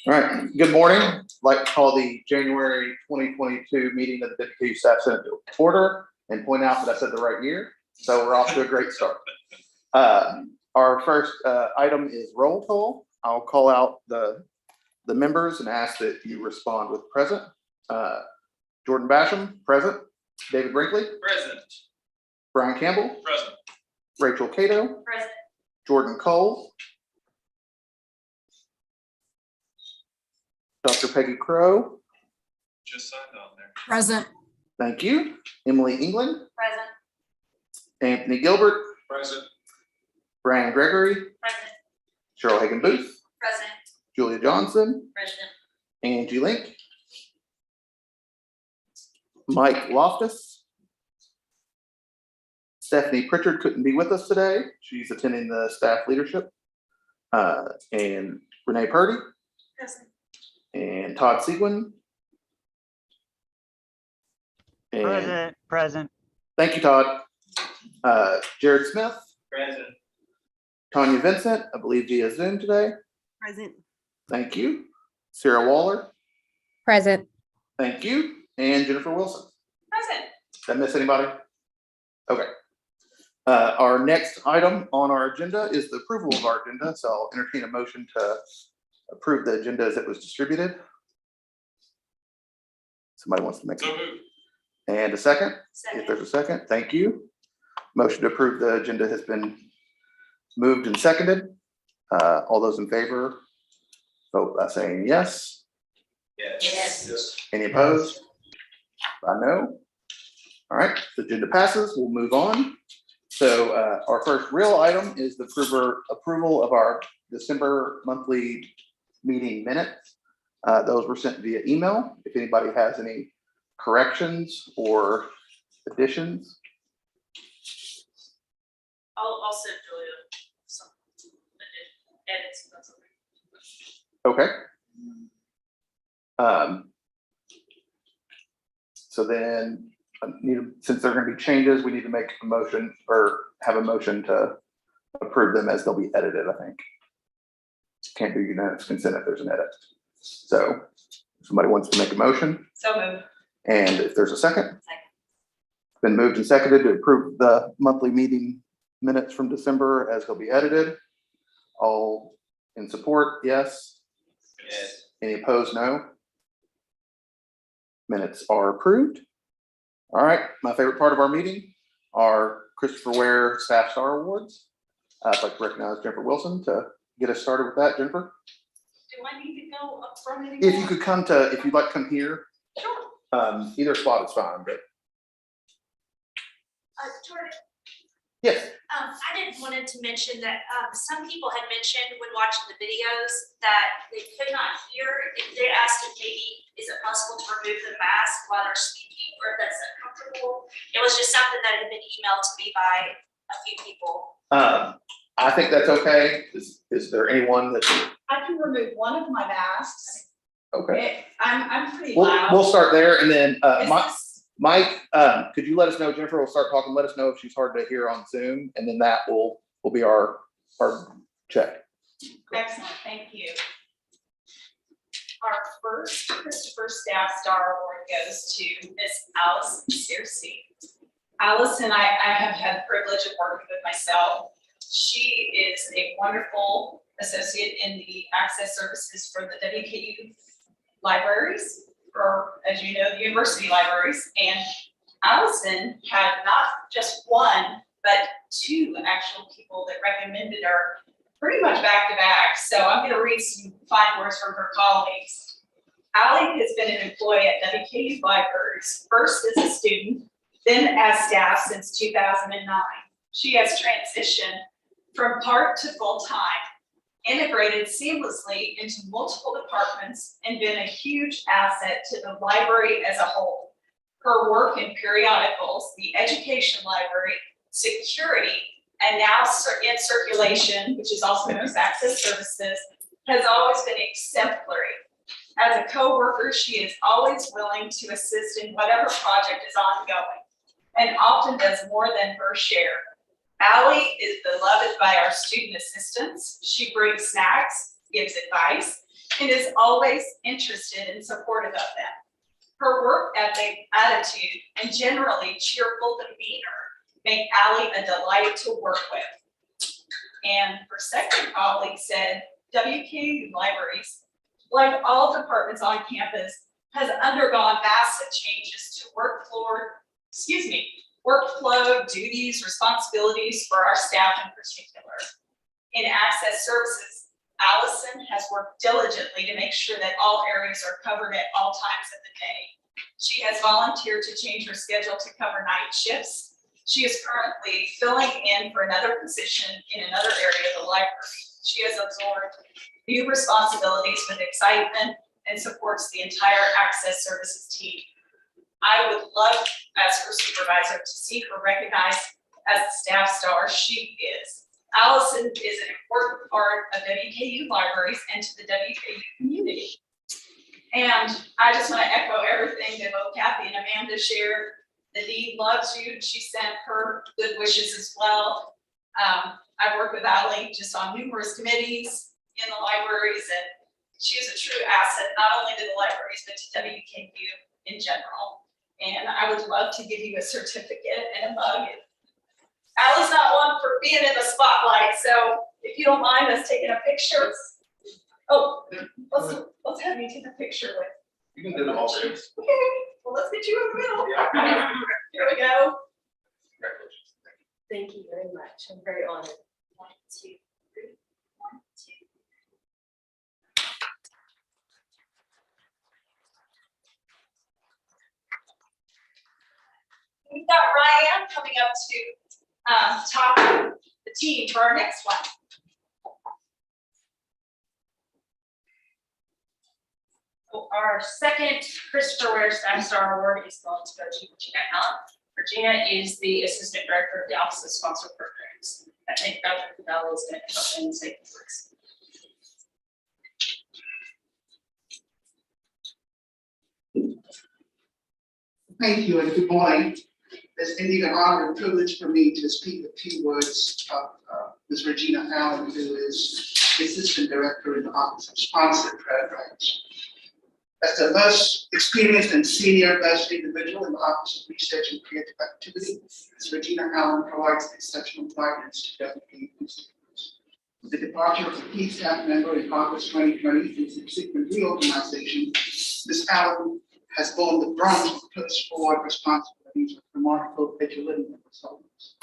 All right, good morning. I'd like to call the January 2022 meeting of the WKU Staff Senate to order and point out that I said the right year. So we're off to a great start. Our first item is roll call. I'll call out the members and ask that you respond with present. Jordan Basham, present. David Brinkley, present. Brian Campbell, Present. Rachel Cato, present. Jordan Cole, Dr. Peggy Crow, Just signed on there. Present. thank you. Emily England, Present. Anthony Gilbert, Present. Brian Gregory, Present. Cheryl Hagan Booth, Present. Julia Johnson, Present. Angie Link, Mike Loftus. Stephanie Pritchard couldn't be with us today. She's attending the staff leadership. And Renee Purdy Present. and Todd Seguin. And Present. thank you, Todd. Jared Smith, Present. Tanya Vincent, I believe via Zoom today. Present. Thank you. Sarah Waller, Present. thank you. And Jennifer Wilson. Present. Did I miss anybody? Okay. Our next item on our agenda is the approval of our agenda. So I'll entertain a motion to approve the agenda as it was distributed. Somebody wants to make So it. moved. And a second? Second. If there's a second, thank you. Motion to approve the agenda has been moved and seconded. All those in favor, vote by saying yes. Yes. Yes. Any opposed? By no. All right, the agenda passes. We'll move on. So our first real item is the approval of our December monthly meeting minutes. Those were sent via email. If anybody has any corrections or additions. I'll send Julia some edits. That's Okay. So then since there are going to be changes, we need to make a motion or have a motion to approve them as they'll be edited, I think. Can't do unanimous consent if there's an edit. So if somebody wants to make a motion, So moved. and if there's a second. Second. Been moved and seconded to approve the monthly meeting minutes from December as they'll be edited. All in support, yes. Yes. Any opposed, no. Minutes are approved. All right, my favorite part of our meeting are Christopher Ware Staff Star Awards. I'd like to recognize Jennifer Wilson to get us started with that. Jennifer, Do I need to go up front anymore? if you could come if you'd like to come here, Sure. either spot is fine, but Jordan, yes. I wanted to mention that some people had mentioned when watching the videos that they could not hear. If they asked if maybe is it possible to remove the mask while they're speaking, or if that's uncomfortable. It was just something that had been emailed to me by a few people. I think that's okay. Is there anyone that? I can remove one of my masks. Okay. I'm pretty loud. We'll start there, and then Is this- Mike, could you let us know? Jennifer will start talking. Let us know if she's hard to hear on Zoom, and then that will be our check. Excellent, thank you. Our first Christopher Staff Star Award goes to Miss Allison Searcy. Allison, I have had the privilege of working with myself. She is a wonderful associate in the access services for the WKU libraries, or as you know, the university libraries. And Allison had not just one, but two actual people that recommended her pretty much back to back. So I'm going to read some fine words from her colleagues. Allie has been an employee at WKU libraries, first as a student, then as staff since 2009. She has transitioned from part to full-time, integrated seamlessly into multiple departments, and been a huge asset to the library as a whole. Her work in periodicals, the education library, security, and now in circulation, which is also known as access services, has always been exemplary. As a co-worker, she is always willing to assist in whatever project is ongoing, and often does more than her share. Allie is beloved by our student assistants. She brings snacks, gives advice, and is always interested and supportive of them. Her work ethic, attitude, and generally cheerful demeanor make Allie a delight to work with. And her second colleague said, WKU Libraries, like all departments on campus, has undergone massive changes to workflow, duties, responsibilities for our staff in particular. In access services, Allison has worked diligently to make sure that all areas are covered at all times of the day. She has volunteered to change her schedule to cover night shifts. She is currently filling in for another position in another area of the library. She has absorbed new responsibilities with excitement and supports the entire access services team. I would love, as her supervisor, to see her recognized as the staff star she is. Allison is an important part of WKU Libraries and to the WKU community. And I just want to echo everything that both Kathy and Amanda shared. The dean loves you. She sent her good wishes as well. I've worked with Allie just on numerous committees in the libraries, and she is a true asset, not only to the libraries, but to WKU in general. And I would love to give you a certificate and a mug. Allie's not one for being in the spotlight, so if you don't mind us taking a picture. Oh, let's have you take a picture with. You can do them all. Okay, well, let's get you in the middle. Here we go. Thank you very much. I'm very honored. 1, 2, 3. 1, 2. We've got Ryan coming up to talk to the team for our next one. So our second Christopher Ware Staff Star Award is going to go to Regina Allen. Regina is the Assistant Director of the Office of Sponsored Programs. I think Dr. Cabello is going to come up and say the words. Thank you and good morning. It's indeed an honor and privilege for me to speak a few words of Ms. Regina Allen, who is Assistant Director in the Office of Sponsored Programs. As the most experienced and senior best individual in the Office of Research and Creative Activity, Ms. Regina Allen provides exceptional guidance to WKU students. With the departure of a key staff member in August 2020 and subsequent reorganization, Ms. Allen has borne the brunt of post-forward responsibilities of remarkable vigilance and resilience.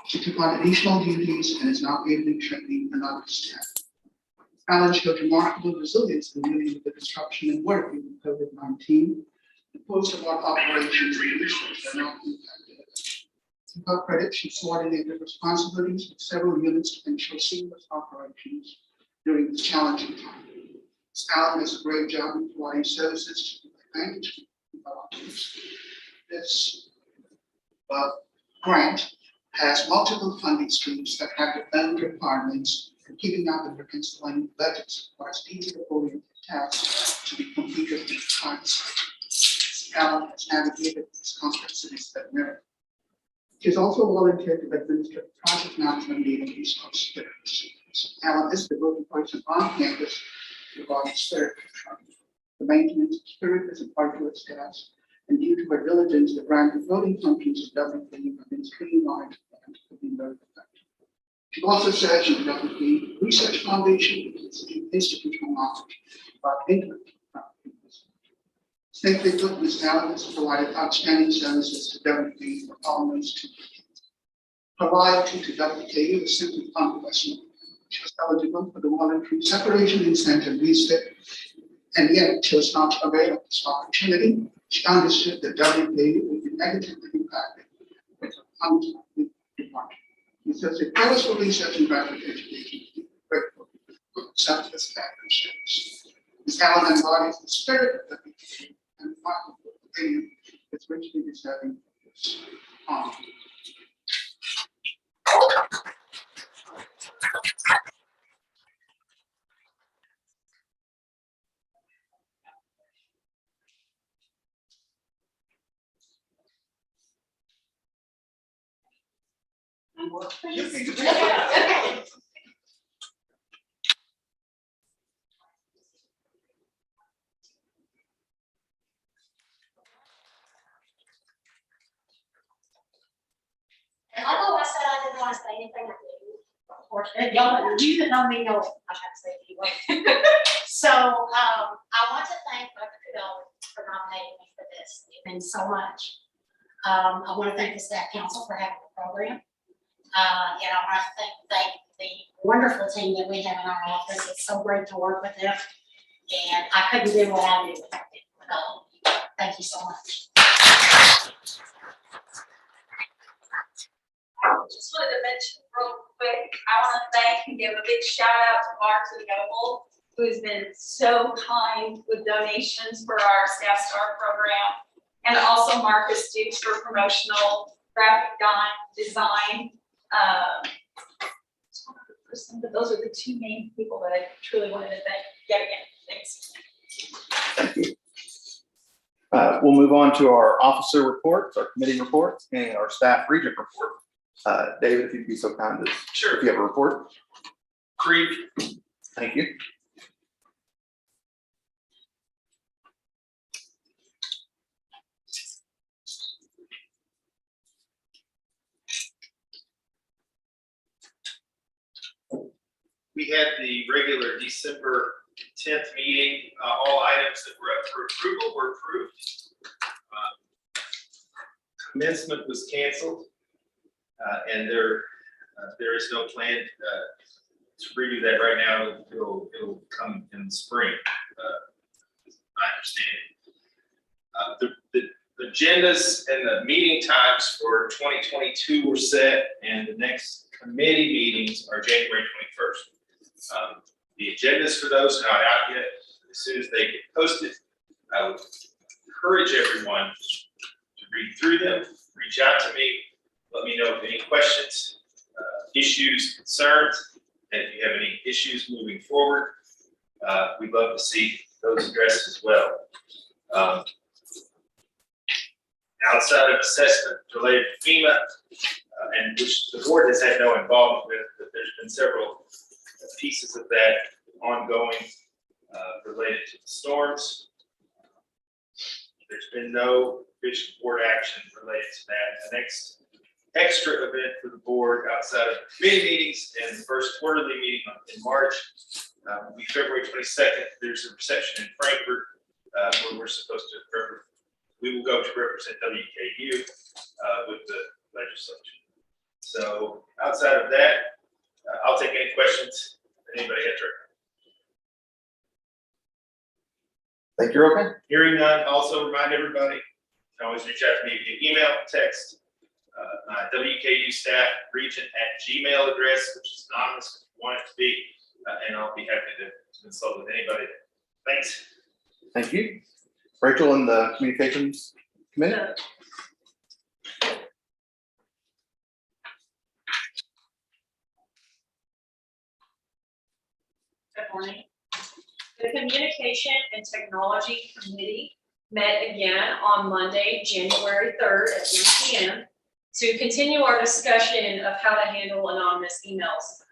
She took on additional duties and is now ably training another staff. Allen showed remarkable resilience in dealing with the disruption in working with COVID-19. The post-award operations and research are now impacted. To her credit, she coordinated responsibilities with several units to ensure seamless operations during this challenging time. Ms. Allen does a great job in providing services to the advantage developers. This grant has multiple funding streams that have their own requirements, and keeping up with reconciling budgets requires detail-oriented tasks to be completed in time. Allen has navigated these complexities that merit. She has also volunteered to administer project management database of spirit. Allen is the go-to person on campus regarding spirit control. The maintenance of spirit is a part of its task, and due to her diligence, the grant and voting functions of WKU have been streamlined and have been very effective. She also serves on the WKU Research Foundation, which is institutional knowledge about intellectual property. Simply put, Ms. Allen has provided outstanding services to WKU for almost 2 decades. Her loyalty to WKU is simply unquestionable. She was eligible for the voluntary separation incentive reset, and yet chose not to avail of this opportunity. She understood that WKU would be negatively impacted with her untimely departure. She says a purposeful research and graduate education is grateful for selfless circumstances. Ms. Allen embodies the spirit of WKU and remarkable opinion is richly deserving of this honor. say anything, I do. Of course, y'all, you that know me know I have to say a few words. So, I want to thank Dr. Kudo for nominating me for this. It means so much. I want to thank the staff council for having the program. I want to thank the wonderful team that we have in our office. It's so great to work with them. And I couldn't do what I do without them. Thank you so much. Just wanted to mention real quick, I want to thank and give a big shout out to Mark Noble, who has been so kind with donations for our Staff Star program. And also Marcus Dukes for promotional graphic design. But those are the two main people that I truly wanted to thank yet again. Thanks. Thank you. We'll move on to our officer reports, our committee reports, and our staff regent report. David, if you'd be so kind as Sure. if you have a report. Creek. Thank you. We had the regular December 10th meeting. All items that were up for approval were approved. Commencement was canceled, and there is no plan to review that right now. It'll come in the spring, my understanding. The agendas and the meeting times for 2022 were set, and the next committee meetings are January 21st. The agendas for those are not out yet. As soon as they get posted, I would encourage everyone to read through them, reach out to me, let me know of any questions, issues, concerns, and if you have any issues moving forward, we'd love to see those addressed as well. Outside of assessment related to FEMA, and which the board has had no involvement with, but there's been several pieces of that ongoing related to the storms. There's been no official board action related to that. The next extra event for the board outside of committee meetings and the first quarterly meeting in March will be February 22nd. There's a reception in Frankfurt where we're supposed to we will go to represent WKU with the legislature. So outside of that, I'll take any questions that anybody has. Think you're okay? Hearing none, also remind everybody, you can always reach out to me via email, text, my WKU staff region@gmail address, which is anonymous if you want it to be, and I'll be happy to consult with anybody. Thanks. Thank you. Rachel and the communications committee. Good morning. The Communication and Technology Committee met again on Monday, January 3rd at 1 p.m. to continue our discussion of how to handle anonymous emails.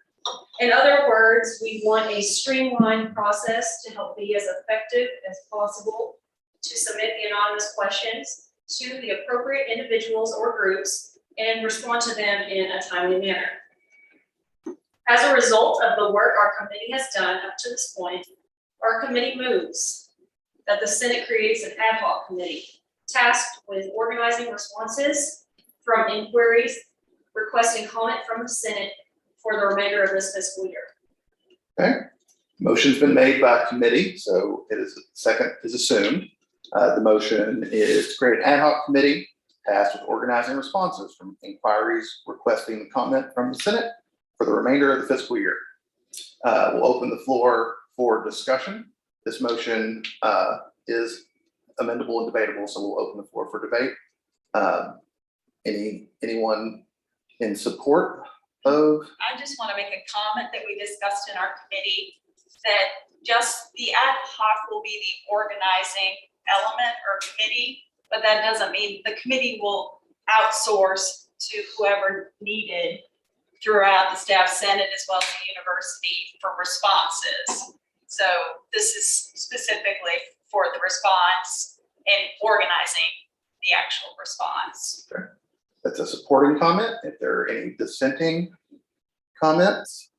In other words, we want a streamlined process to help be as effective as possible to submit the anonymous questions to the appropriate individuals or groups and respond to them in a timely manner. As a result of the work our committee has done up to this point, our committee moves that the Senate creates an ad hoc committee tasked with organizing responses from inquiries requesting comment from the Senate for the remainder of this fiscal year. Okay. Motion's been made by committee, so it is second is assumed. The motion is to create an ad hoc committee tasked with organizing responses from inquiries requesting comment from the Senate for the remainder of the fiscal year. We'll open the floor for discussion. This motion is amendable and debatable, so we'll open the floor for debate. Anyone in support of? I just want to make a comment that we discussed in our committee, that just the ad hoc will be the organizing element or committee, but that doesn't mean the committee will outsource to whoever needed throughout the staff senate as well as the university for responses. So this is specifically for the response and organizing the actual response. Okay. That's a supporting comment. If there are any dissenting comments.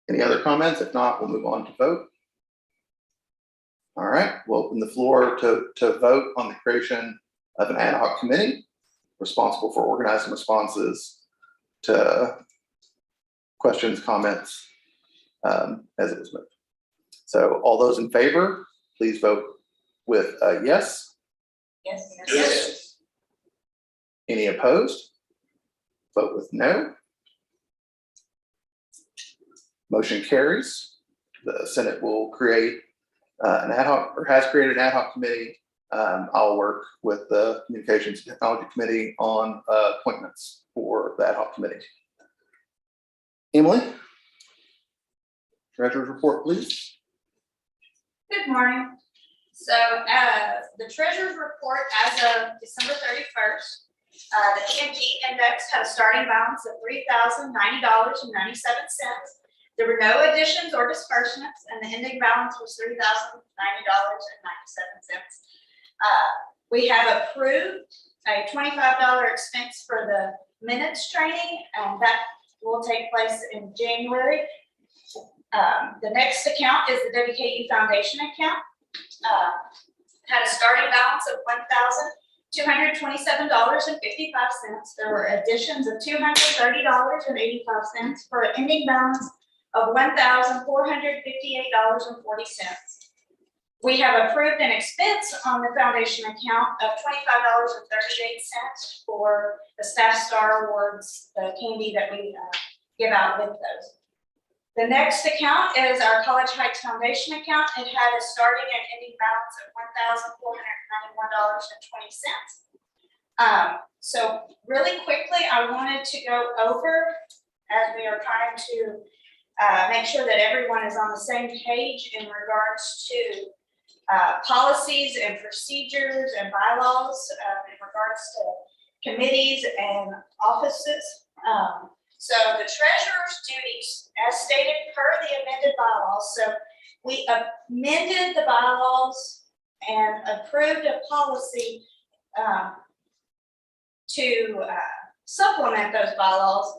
Any other comments? If not, we'll move on to vote. All right, we'll open the floor to vote on the creation of an ad hoc committee responsible for organizing responses to questions, comments, as it was moved. So all those in favor, please vote with a yes. Yes. Yes. Any opposed? Vote with no. Motion carries. The Senate will create an ad hoc, or has created an ad hoc committee. I'll work with the Communications and Technology Committee on appointments for the ad hoc committee. Emily, treasurer's report, please. Good morning. So, the treasurer's report as of December 31st, the EMD index had a starting balance of $3,090.97. There were no additions or disbursements, and the ending balance was $3,090.97. We have approved a $25 expense for the minutes training, and that will take place in January. The next account is the WKU Foundation account. Had a starting balance of $1,227.55. There were additions of $230.85 for an ending balance of $1,458.40. We have approved an expense on the foundation account of $25.38 for the Staff Star Awards, the candy that we give out with those. The next account is our College Heights Foundation account. It had a starting and ending balance of $1,491.20. So really quickly, I wanted to go over, as we are trying to make sure that everyone is on the same page in regards to policies and procedures and bylaws in regards to committees and offices. So the treasurer's duties, as stated per the amended bylaws, so we amended the bylaws and approved a policy to supplement those bylaws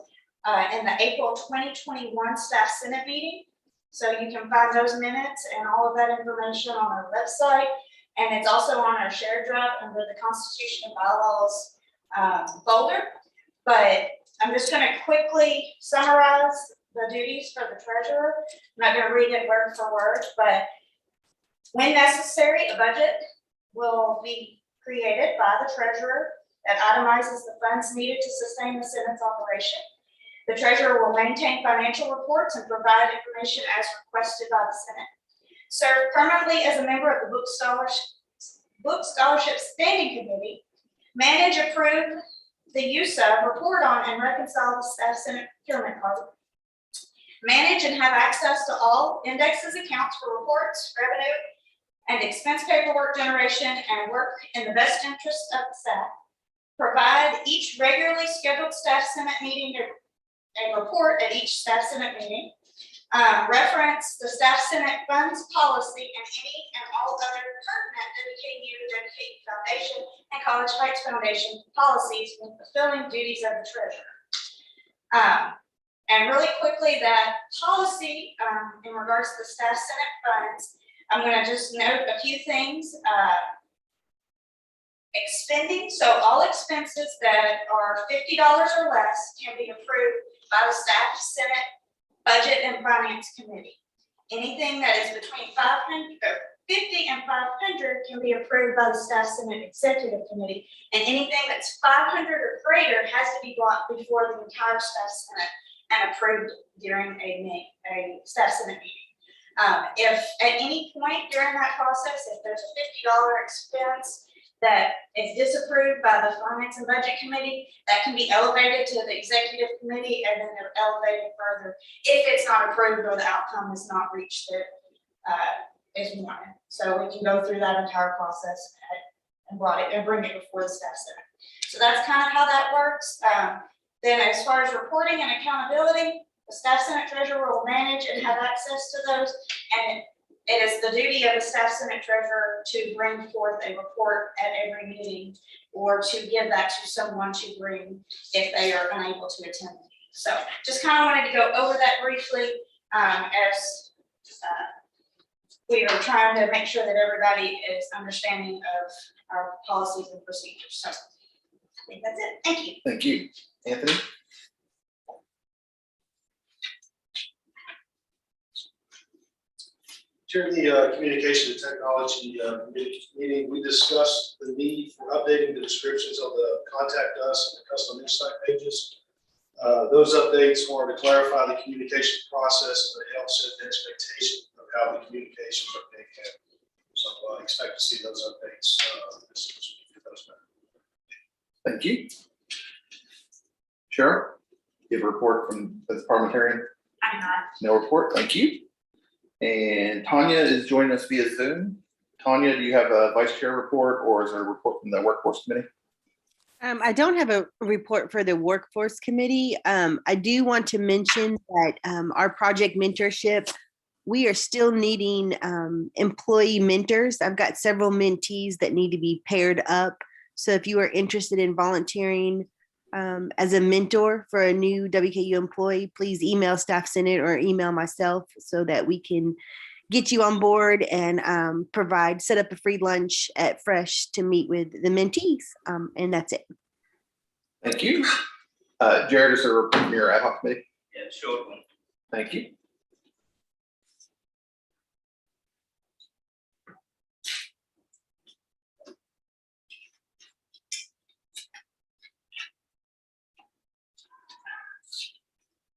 in the April 2021 Staff Senate meeting. So you can find those minutes and all of that information on our website. And it's also on our shared drive under the Constitution and Bylaws folder. But I'm just going to quickly summarize the duties for the treasurer. I'm not going to read it word for word, but when necessary, a budget will be created by the treasurer that itemizes the funds needed to sustain the Senate's operation. The treasurer will maintain financial reports and provide information as requested by the Senate. Serve permanently as a member of the Book Scholarship Standing Committee. Manage, approve the use of, report on, and reconcile the Staff Senate procurement card. Manage and have access to all indexes, accounts for reports, revenue, and expense paperwork generation, and work in the best interest of the staff. Provide each regularly scheduled Staff Senate meeting a report at each Staff Senate meeting. Reference the Staff Senate funds policy and any and all other pertinent WKU Foundation and College Heights Foundation policies when fulfilling duties of the treasurer. And really quickly, that policy in regards to the Staff Senate funds, I'm going to just note a few things. Expending, so all expenses that are $50 or less can be approved by the Staff Senate Budget and Finance Committee. Anything that is between 50 and 500 can be approved by the Staff Senate Executive Committee, and anything that's 500 or greater has to be brought before the entire Staff Senate and approved during a Staff Senate meeting. If at any point during that process, if there's a $50 expense that is disapproved by the Finance and Budget Committee, that can be elevated to the Executive Committee, and then they're elevated further if it's not approved or the outcome is not reached that is wanted. So we can go through that entire process and bring it before the Staff Senate. So that's kind of how that works. Then as far as reporting and accountability, the Staff Senate Treasurer will manage and have access to those, and It is the duty of the staff senate treasurer to bring forth a report at every meeting or to give that to someone to bring if they are unable to attend. So just kind of wanted to go over that briefly as we are trying to make sure that everybody is understanding of our policies and procedures. So I think that's it. Thank you. Thank you. Anthony? During the communication and technology meeting, we discussed the need for updating the descriptions of the contact us and the custom insight pages. Those updates wanted to clarify the communication process and to help set the expectation of how the communications are being handled. So I expect to see those updates as soon as we get those back. Thank you. Cheryl, you have a report from the parliamentarian? I'm not. No report, thank you. And Tanya is joining us via Zoom. Tanya, do you have a vice chair report or is there a report from the workforce committee? I don't have a report for the workforce committee. I do want to mention that our project mentorship, we are still needing employee mentors. I've got several mentees that need to be paired up. So if you are interested in volunteering as a mentor for a new WKU employee, please email Staff Senate or email myself so that we can get you on board and set up a free lunch at Fresh to meet with the mentees. And that's it. Thank you. Jared, is there a report from your ad hoc committee? Yeah, short one. Thank you.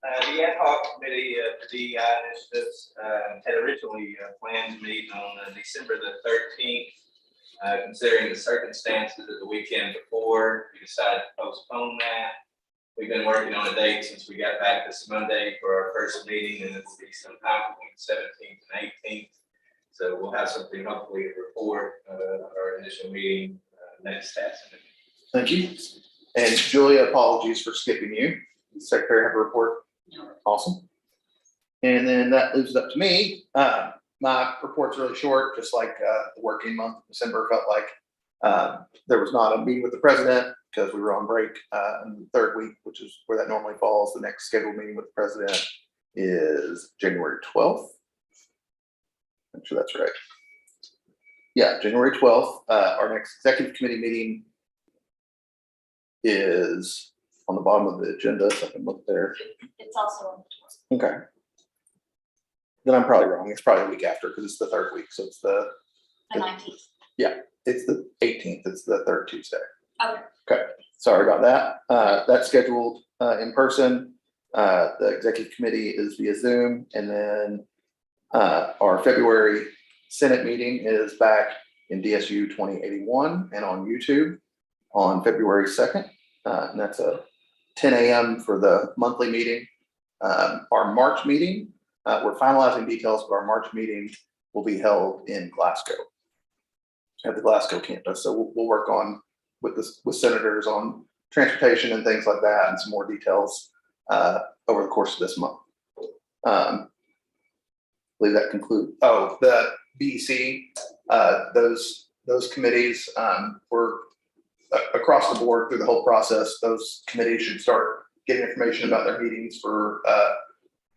The ad hoc committee for DEI initiatives had originally planned to meet on December the 13th. Considering the circumstances of the weekend before, we decided to postpone that. We've been working on a date since we got back this Monday for our first meeting, and it'll be sometime between 17th and 18th. So we'll have something hopefully to report our initial meeting next Saturday. Thank you. And Julia, apologies for skipping you. Does the secretary have a report? No. Awesome. And then that leaves it up to me. My report's really short, just like the working month of December felt like. There was not a meeting with the president because we were on break in the third week, which is where that normally falls. The next scheduled meeting with the president is January 12th. I'm sure that's right. Yeah, January 12th. Our next executive committee meeting is on the bottom of the agenda, so I can look there. It's also. Okay. Then I'm probably wrong. It's probably a week after because it's the third week. So it's the 19th. it's the 18th. It's the third Tuesday. Okay. Okay. Sorry about that. That's scheduled in person. The executive committee is via Zoom, and then our February Senate meeting is back in DSU 2081 and on YouTube on February 2nd. And that's a 10 a.m. for the monthly meeting. Our March meeting, we're finalizing details, but our March meeting will be held in Glasgow at the Glasgow campus. So we'll work on with senators on transportation and things like that, and some more details over the course of this month. I believe that concludes. Oh, the BEC, those committees were across the board through the whole process. Those committees should start getting information about their meetings for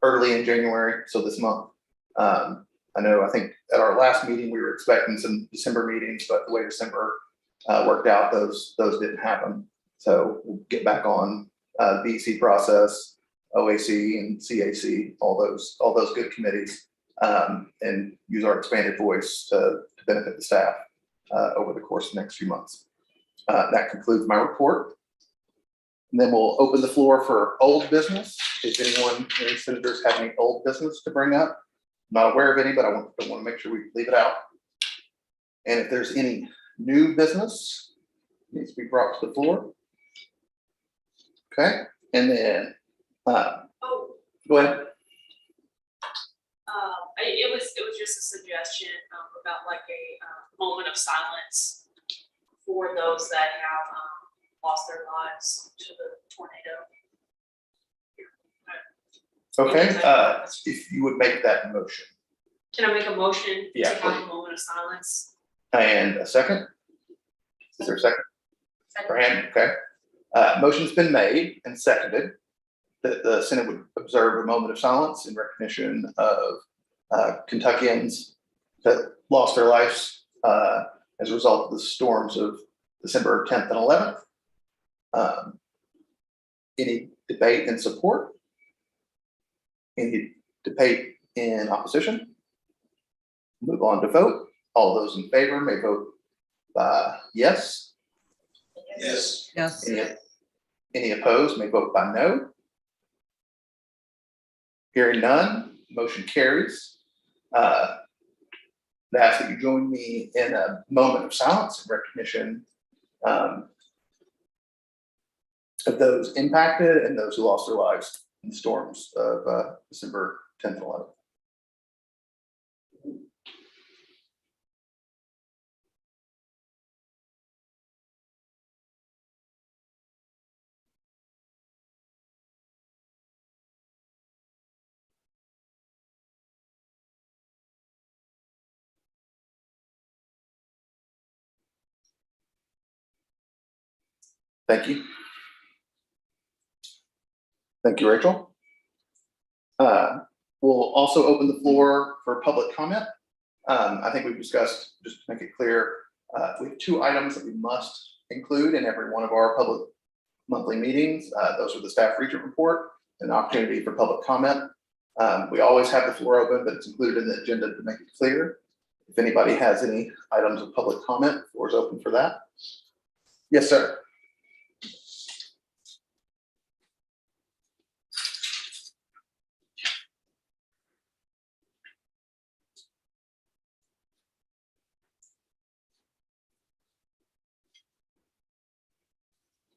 early in January, so this month. I think at our last meeting, we were expecting some December meetings, but the way December worked out, those didn't happen. So we'll get back on BEC process, OAC and CAC, all those good committees, and use our expanded voice to benefit the staff over the course of the next few months. That concludes my report. And then we'll open the floor for old business. If any senators have any old business to bring up, I'm not aware of any, but I want to make sure we leave it out. And if there's any new business, it needs to be brought to the floor. Okay, and then go ahead. It was just a suggestion about like a moment of silence for those that have lost their lives to the tornado. Okay, if you would make that motion. Can I make a motion to Yeah, have please. a moment of silence? And a second? Is there a second? Second. Fran, okay. Motion's been made and seconded that the Senate would observe a moment of silence in recognition of Kentuckians that lost their lives as a result of the storms of December 10th and 11th. Any debate in support? Any debate in opposition? Move on to vote. All those in favor may vote by yes. Yes. Yes. Any opposed may vote by no. Hearing none, motion carries. I ask that you join me in a moment of silence in recognition of those impacted and those who lost their lives in the storms of December 10th and 11th. Thank you. Thank you, Rachel. We'll also open the floor for public comment. I think we've discussed, just to make it clear, we have 2 items that we must include in every one of our public monthly meetings. Those are the staff regent report and opportunity for public comment. We always have the floor open, but it's included in the agenda to make it clear. If anybody has any items of public comment, the floor is open for that. Yes, sir.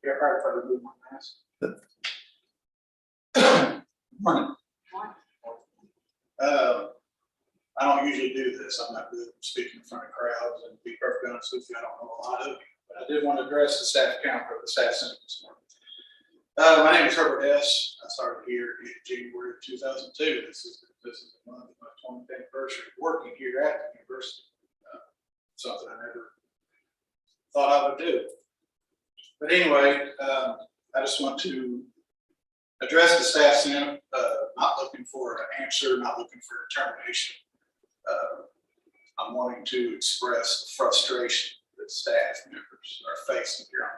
Yeah, right, if I remove my mask. Morning. I don't usually do this. I'm not good at speaking in front of crowds, and to be perfectly honest with you, I don't know a lot of you. But I did want to address the staff count or the staff senate this morning. My name is Herbert Hess. I started here in January of 2002. This is the month of my 20th anniversary working here at the university. Something I never thought I would do. But anyway, I just want to address the staff senate, not looking for an answer, not looking for a termination. I'm wanting to express the frustration that staff members are facing here on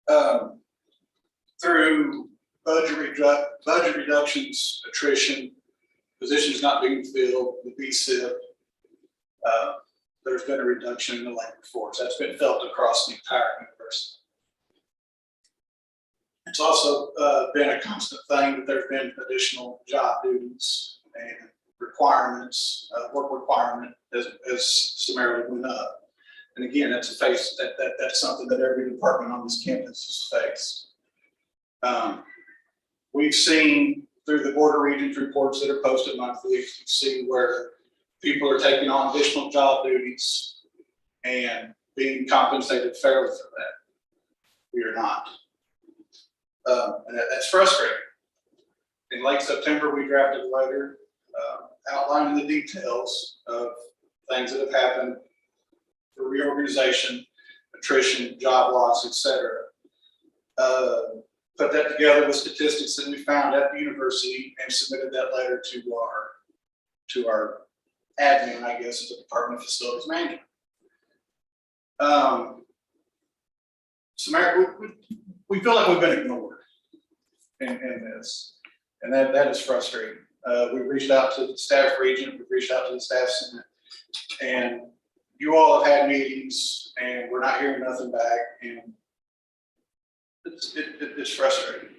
the Hill. Through budget reductions, attrition, positions not being filled, the BSIP, there's been a reduction in the labor force. That's been felt across the entire university. It's also been a constant thing that there's been additional job duties and requirements, work requirement as summarily went up. And again, that's that's something that every department on this campus has faced. We've seen through the Board of Regents reports that are posted monthly, you see where people are taking on additional job duties and being compensated fairly for that. We are not. And that's frustrating. In late September, we drafted a letter outlining the details of things that have happened for reorganization, attrition, job loss, etc. Put that together with statistics that we found at the university and submitted that letter to our admin, I guess, at the Department of Facilities Management. We feel like we've been ignored in this, and that is frustrating. We've reached out to the staff regent, we've reached out to the staff senate, and you all have had meetings, and we're not hearing nothing back, and it's frustrating.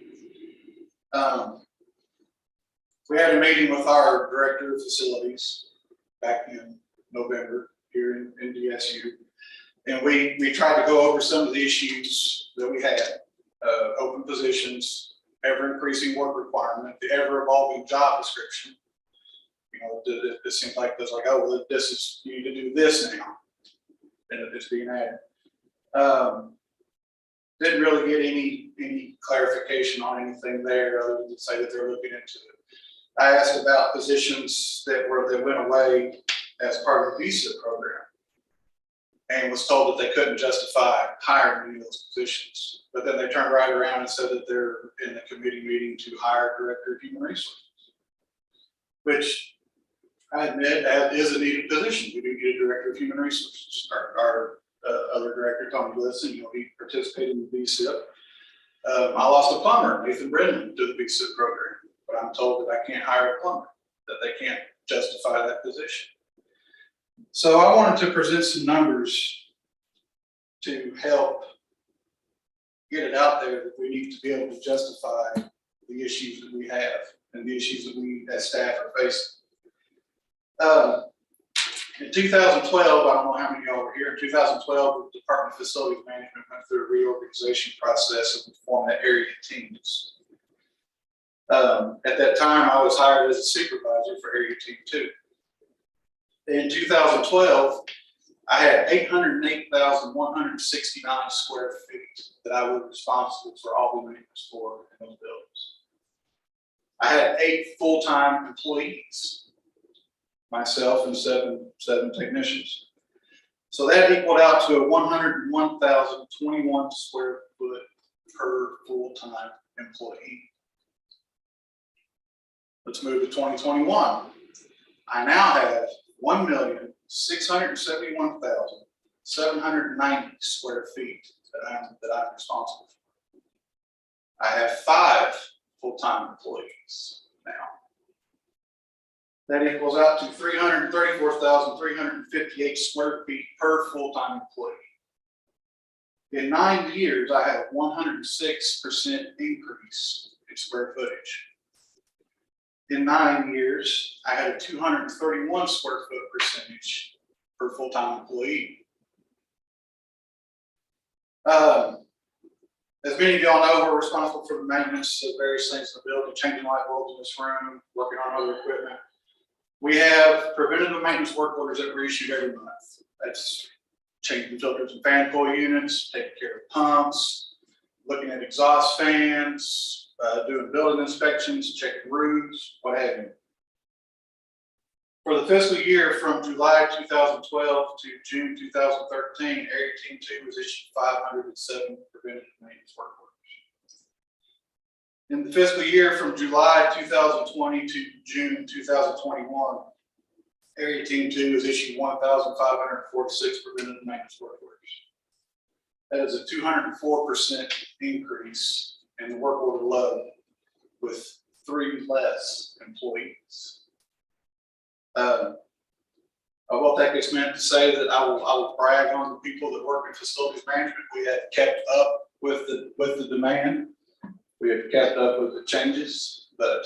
We had a meeting with our director of facilities back in November here in DSU. And we tried to go over some of the issues that we had, open positions, ever increasing work requirement, the ever evolving job description. You know, it seems like there's like, oh, well, this is, you need to do this now. And it's being added. Didn't really get any clarification on anything there other than to say that they're looking into it. I asked about positions that went away as part of the visa program, and was told that they couldn't justify hiring any of those positions. But then they turned right around and said that they're in the committee meeting to hire a director of human resources, which I admit that is a needed position. We do need a director of human resources. Our other director, Tony Wilson, he participated in the VSIP. I lost a plumber, Nathan Brennan, to the VSIP program, but I'm told that I can't hire a plumber, that they can't justify that position. So I wanted to present some numbers to help get it out there that we need to be able to justify the issues that we have and the issues that we as staff are facing. In 2012, I don't know how many of y'all were here, in 2012, the Department of Facilities Management went through a reorganization process and formed the area teams. At that time, I was hired as a supervisor for Area Team 2. In 2012, I had 808,169 square feet that I was responsible for all the maintenance for in those buildings. I had 8 full-time employees, myself and seven technicians. So that equaled out to a 101,021 square foot per full-time employee. Let's move to 2021. I now have 1,671,790 square feet that I'm responsible for. I have 5 full-time employees now. That equals out to 334,358 square feet per full-time employee. In 9 years, I had a 106% increase in square footage. In 9 years, I had a 231 square foot percentage per full-time employee. As many of y'all know, we're responsible for the maintenance of various things in the building, changing light bulbs in this room, working on other equipment. We have preventative maintenance work orders that were issued every month. That's changing filters and fan coil units, taking care of pumps, looking at exhaust fans, doing building inspections, checking roofs, what have you. For the fiscal year from July 2012 to June 2013, Area Team 2 was issued 507 preventative maintenance work orders. In the fiscal year from July 2020 to June 2021, Area Team 2 was issued 1,546 preventative maintenance work orders. That is a 204% increase in the work order load with 3 less employees. I will take this minute to say that I will brag on the people that work in facilities management. We have kept up with the demand. We have kept up with the changes, but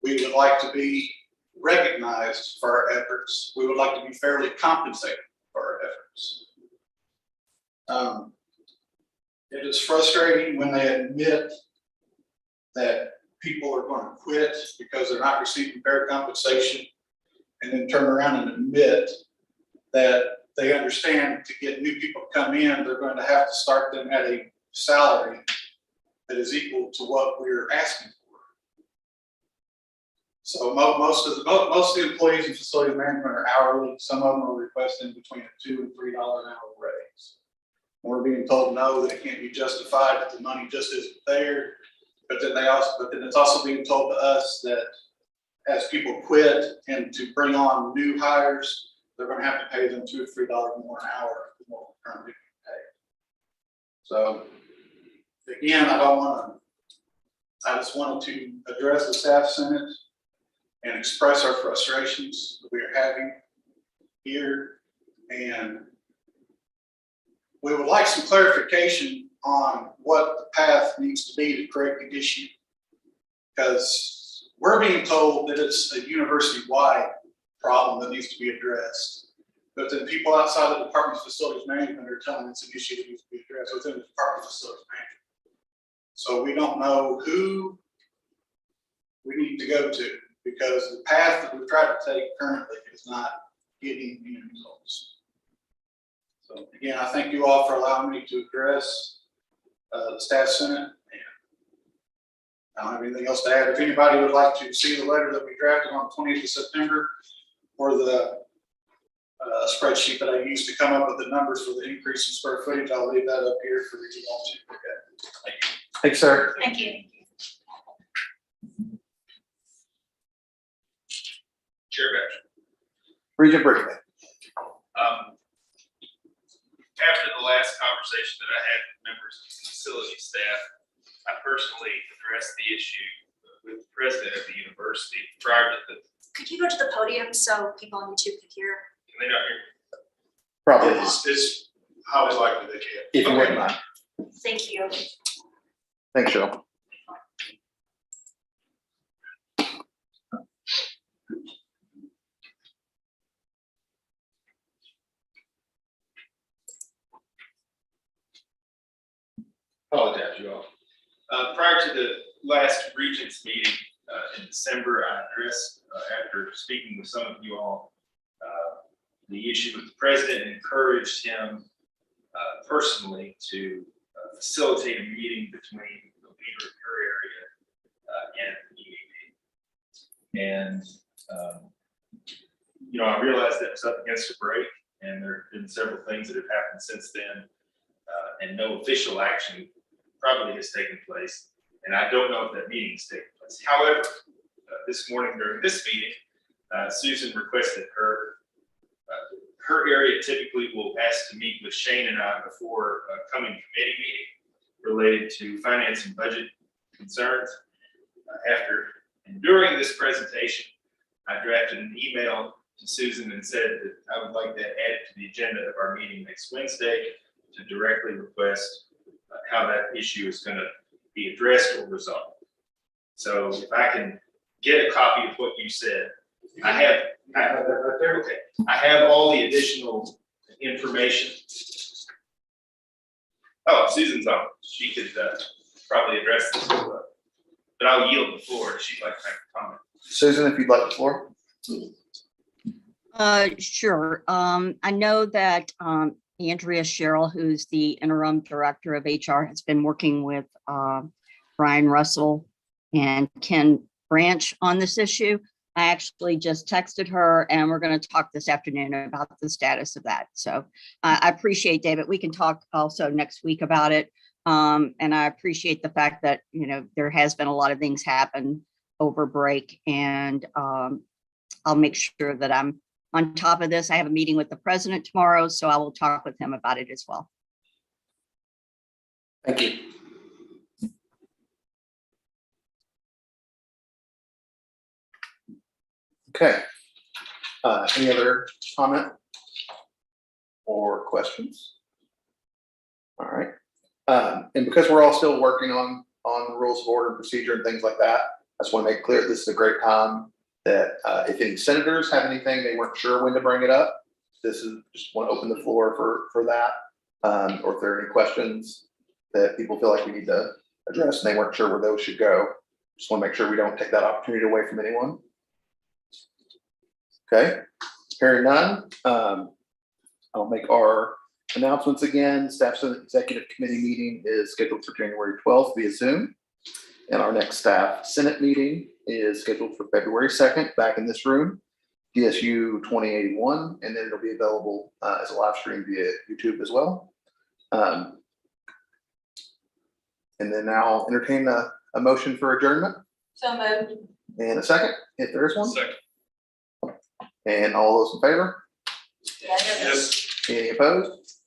we would like to be recognized for our efforts. We would like to be fairly compensated for our efforts. It is frustrating when they admit that people are going to quit because they're not receiving fair compensation, and then turn around and admit that they understand to get new people to come in, they're going to have to start them at a salary that is equal to what we're asking for. So most of the employees in facilities management are hourly. Some of them are requesting between a $2 and $3 an hour raise. We're being told no, that it can't be justified, that the money just isn't there. But then it's also being told to us that as people quit and to bring on new hires, they're going to have to pay them $2 or $3 more an hour than what we're currently paid. So again, I just wanted to address the staff senate and express our frustrations that we are having here. And we would like some clarification on what the path needs to be to correct the issue, because we're being told that it's a university-wide problem that needs to be addressed. But then people outside the Department of Facilities Management are telling it's an issue that needs to be addressed within the Department of Facilities Management. So we don't know who we need to go to, because the path that we've tried to take currently is not getting any results. So again, I thank you all for allowing me to address the staff senate. And I don't have anything else to add. If anybody would like to see the letter that we drafted on the 20th of September, or the spreadsheet that I used to come up with the numbers for the increase in square footage, I'll leave that up here for you all to look at. Thanks, sir. Thank you. Chair Batchor. Regent Brickley. After the last conversation that I had with members of the facility staff, I personally addressed the issue with the president of the university prior to the, Could you go to the podium so people on YouTube could hear? can they not hear? Probably. It's highly likely they can. If you wouldn't mind. Thank you. Thanks, Cheryl. Apologize, you all. Prior to the last Regents meeting in December, I addressed, after speaking with some of you all, the issue with the president, and encouraged him personally to facilitate a meeting between the leader of her area and the EAP. And, I realized that was up against a break, and there have been several things that have happened since then, and no official action probably has taken place, and I don't know if that meeting is taking place. However, this morning during this meeting, Susan requested her area typically will ask to meet with Shane and I before a coming committee meeting related to finance and budget concerns. After and during this presentation, I drafted an email to Susan and said that I would like that added to the agenda of our meeting next Wednesday to directly request how that issue is going to be addressed or resolved. So if I can get a copy of what you said, I have that right there. Okay, I have all the additional information. Oh, Susan's on. She could probably address this as well. But I'll yield the floor if she'd like to make a comment. Susan, if you'd like the floor. Sure. I know that Andrea Sherrill, who's the interim director of HR, has been working with Brian Russell and Ken Branch on this issue. I actually just texted her, and we're going to talk this afternoon about the status of that. So I appreciate, David. We can talk also next week about it. And I appreciate the fact that, there has been a lot of things happen over break, and I'll make sure that I'm on top of this. I have a meeting with the president tomorrow, so I will talk with him about it as well. Thank you. Okay. Any other comment or questions? All right. And because we're all still working on the rules of order and procedure and things like that, I just want to make clear this is a great time that if any senators have anything they weren't sure when to bring it up, this is just want to open the floor for that. Or if there are any questions that people feel like we need to address and they weren't sure where those should go, just want to make sure we don't take that opportunity away from anyone. Okay, hearing none, I'll make our announcements again. Staff Senate Executive Committee meeting is scheduled for January 12th via Zoom. And our next Staff Senate meeting is scheduled for February 2nd, back in this room, DSU 2081, and then it'll be available as a live stream via YouTube as well. And then now I'll entertain a motion for adjournment. So moved. And a second, if there is one. Second. And all those in favor? Yes. Yes. Any opposed?